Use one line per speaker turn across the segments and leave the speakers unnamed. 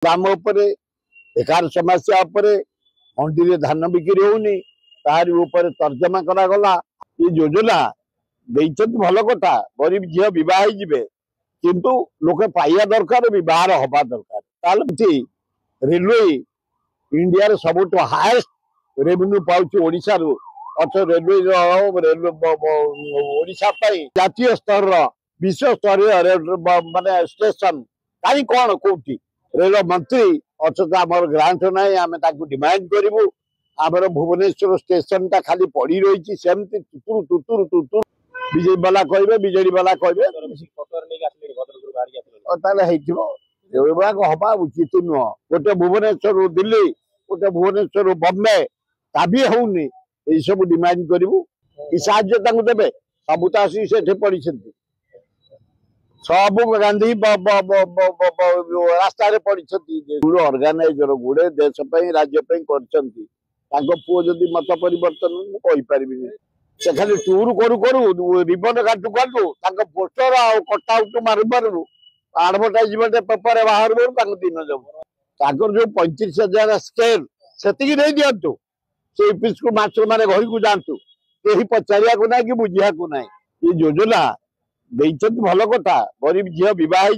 ग्राम उपरे एकार समस्या उपरे मंडी रे धान बिक्री होनी तारी ऊपर तर्जमा करागला। ये योजना देइछत भल कथा गरीब झील बह किंतु लोके पाइया दरकार बहार हवा दरकार ताले रेलवे इंडिया रे सबुठ हाएस्ट रेवेन्यू पाउछि ओडिसा रु अच्छा रेलवे ओडिसा जातीय स्तर विश्व स्तरीय माने स्टेशन कहीं कौन कौटी रेल मंत्री अच्छा आम ग्रांट ना आम डिमांड करूँ आमर भुवनेश्वर स्टेशन टा खाली पड़ी रही सेमती तुतुर तुतुर तुतुर बीजेपी वाला कहे बीजेडी वाला कहे हवा उचित नुह गोटे भुवनेश्वर दिल्ली गोटे भुवनेश्वर बम्बे ताबी होनी यही सब डिमांड करूँ कि साहाଯ୍य देवे सबू तो आसी से पड़ी सब गांधी रास्तार पड़ी अर्गानाइजर गुड़े देश राज्य पुओ जदि मत परिवर्तन से खाली टूर करू करू रिबन काटू काटू पोस्टर कटआउट मारू मारू आडभटाइजमेंट पेपर बाहर दिन जब जो 35,000 स्केल से नहीं दिंतु से ऑफिस को मास्टर माने घर को जातु कहीं पचारिया को ना कि बुझिया को ना ये योजना देइछत भल कथा गरीब झील बह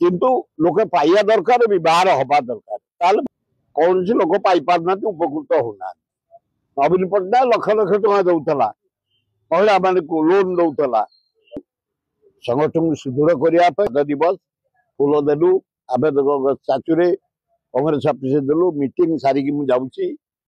किंतु लोके पाइया दरकार बहार हवा दरकार ताले कौन लोक पाई पारना उपकृत होना। नवीन पट्टनायक लक्ष लक्ष टका दौला महिला मान लोन दौला संगठन सुदृढ़ करने दिवस फूल देलु आवेदक स्टाचुरे कांग्रेस ऑफिस देलु मीटिंग सारिकी मुझे